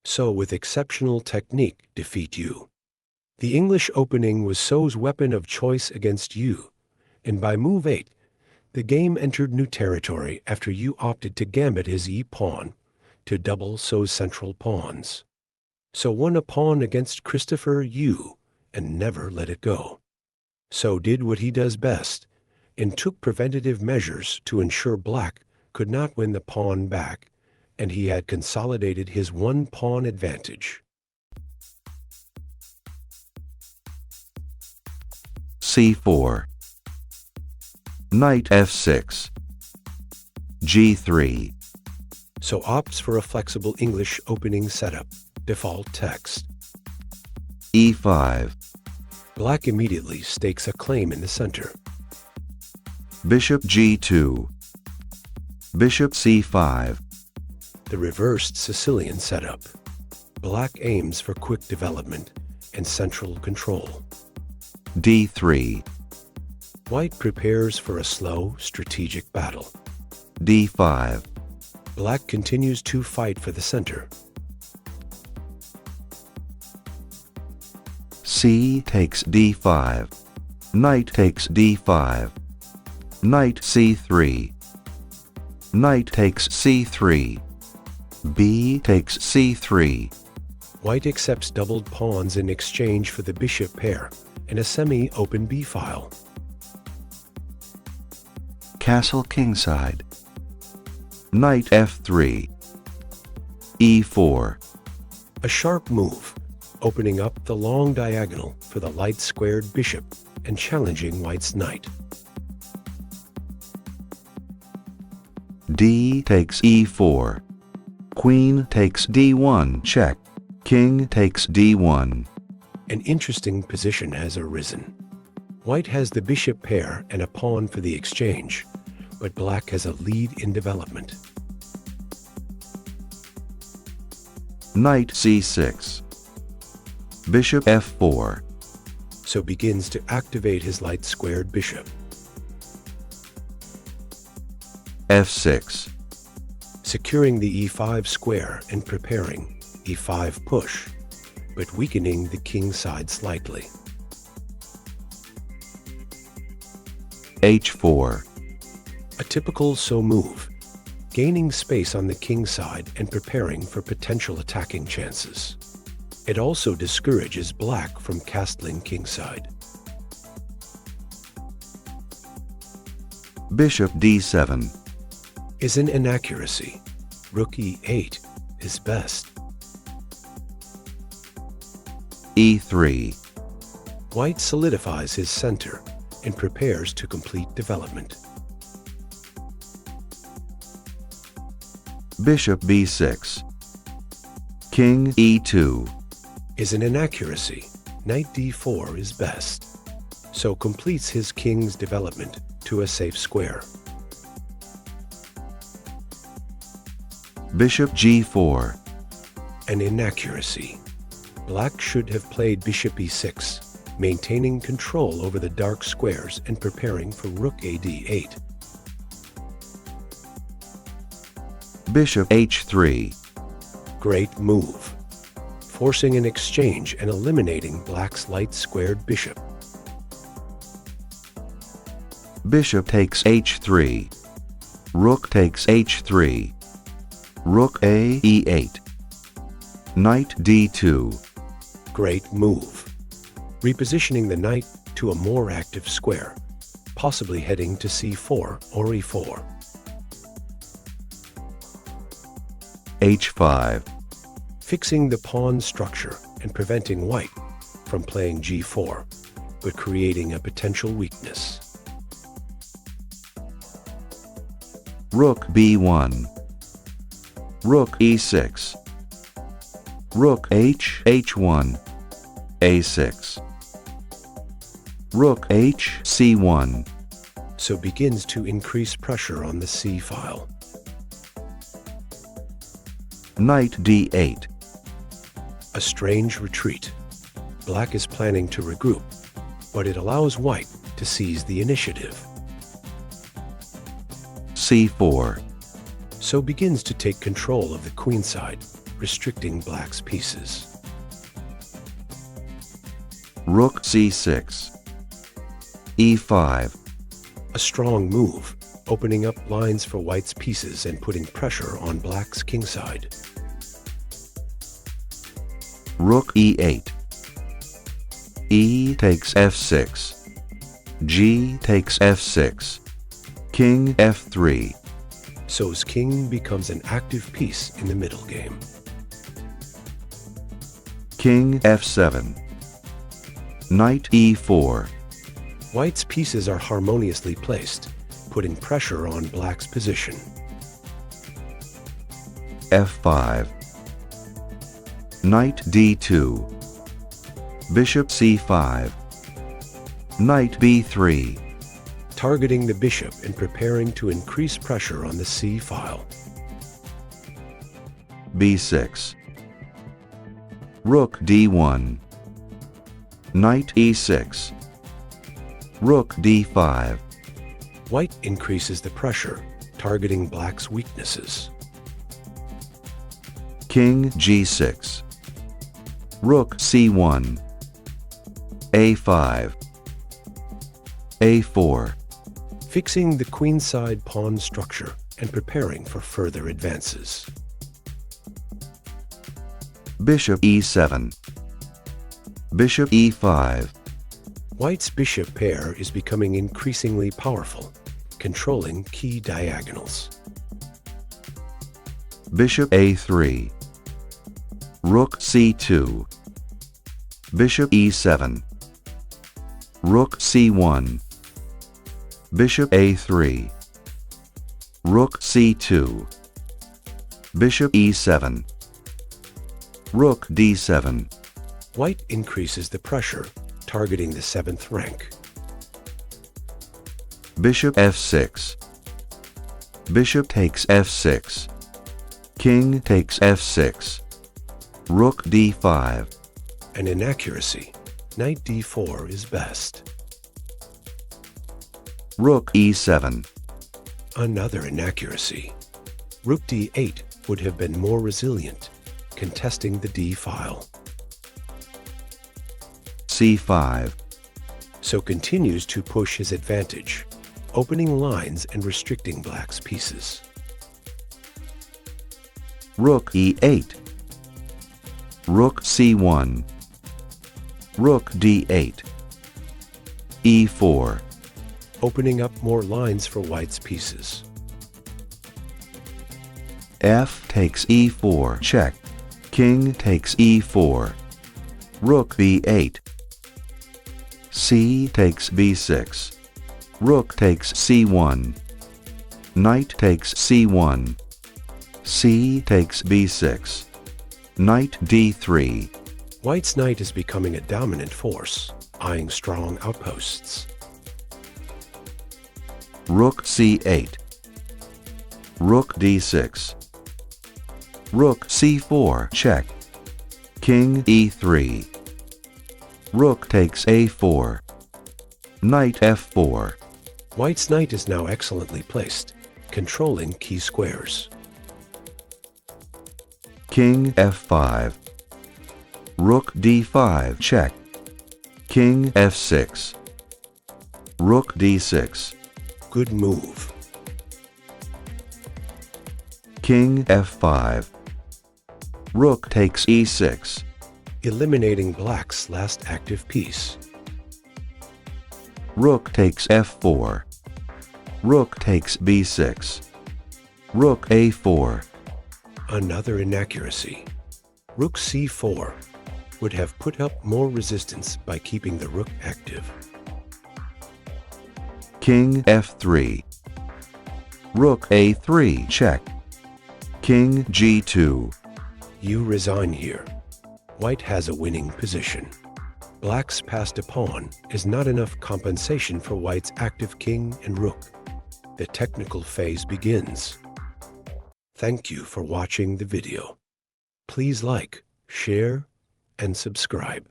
So with exceptional technique defeat you. The English opening was So's weapon of choice against you, and by move 8, the game entered new territory after you opted to gambit his e-pawn to double So's central pawns. So won a pawn against Christopher you, and never let it go. So did what he does best, and took preventative measures to ensure Black could not win the pawn back, and he had consolidated his one-pawn advantage. c4, knight f6, g3. So opts for a flexible English opening setup, default text. e5, Black immediately stakes a claim in the center. bishop g2, bishop c5. The reversed Sicilian setup. Black aims for quick development and central control. d3, White prepares for a slow, strategic battle. d5, Black continues to fight for the center. c takes d5, knight takes d5, knight c3, knight takes c3, b takes c3. White accepts doubled pawns in exchange for the bishop pair and a semi-open b-file. Castle kingside, knight f3, e4. A sharp move, opening up the long diagonal for the light-squared bishop and challenging White's knight. d takes e4, queen takes d1 check, king takes d1. An interesting position has arisen. White has the bishop pair and a pawn for the exchange, but Black has a lead in development. Knight c6, bishop f4. So begins to activate his light-squared bishop. f6, Securing the e5 square and preparing e5 push, but weakening the king side slightly. h4, A typical So move, gaining space on the king side and preparing for potential attacking chances. It also discourages Black from castling kingside. bishop d7, Is an inaccuracy. Rook e8 is best. e3, White solidifies his center and prepares to complete development. bishop b6, king e2. Is an inaccuracy. Knight d4 is best. So completes his king's development to a safe square. bishop g4, An inaccuracy. Black should have played bishop e6, maintaining control over the dark squares and preparing for rook ad8. bishop h3, Great move, forcing an exchange and eliminating Black's light-squared bishop. bishop takes h3, rook takes h3, rook a e8, knight d2. Great move, repositioning the knight to a more active square, possibly heading to c4 or e4. h5, Fixing the pawn structure and preventing White from playing g4, but creating a potential weakness. rook b1, rook e6, rook h1, a6, rook h c1. So begins to increase pressure on the c-file. Knight d8, A strange retreat. Black is planning to regroup, but it allows White to seize the initiative. c4, So begins to take control of the queenside, restricting black's pieces. Rook c6. e5. A strong move, opening up lines for white's pieces and putting pressure on black's kingside. Rook e8. E takes f6. G takes f6. King f3. So's king becomes an active piece in the middle game. King f7. Knight e4. White's pieces are harmoniously placed, putting pressure on black's position. f5. Knight d2. Bishop c5. Knight b3. Targeting the bishop and preparing to increase pressure on the c-file. b6. Rook d1. Knight e6. Rook d5. White increases the pressure, targeting black's weaknesses. King g6. Rook c1. a5. a4. Fixing the queenside pawn structure and preparing for further advances. Bishop e7. Bishop e5. White's bishop pair is becoming increasingly powerful, controlling key diagonals. Bishop a3. Rook c2. Bishop e7. Rook c1. Bishop a3. Rook c2. Bishop e7. Rook d7. White increases the pressure, targeting the 7th rank. Bishop f6. Bishop takes f6. King takes f6. Rook d5. An inaccuracy. Knight d4 is best. Rook e7. Another inaccuracy. Rook d8 would have been more resilient, contesting the d-file. c5. So continues to push his advantage, opening lines and restricting black's pieces. Rook e8. Rook c1. Rook d8. e4. Opening up more lines for white's pieces. F takes e4 check. King takes e4. Rook b8. C takes b6. Rook takes c1. Knight takes c1. C takes b6. Knight d3. White's knight is becoming a dominant force, eyeing strong outposts. Rook c8. Rook d6. Rook c4 check. King e3. Rook takes a4. Knight f4. White's knight is now excellently placed, controlling key squares. King f5. Rook d5 check. King f6. Rook d6. Good move. King f5. Rook takes e6. Eliminating black's last active piece. Rook takes f4. Rook takes b6. Rook a4. Another inaccuracy. Rook c4 would have put up more resistance by keeping the rook active. King f3. Rook a3 check. King g2. You resign here. White has a winning position. Black's passed a pawn is not enough compensation for white's active king and rook. The technical phase begins. Thank you for watching the video. Please like, share, and subscribe.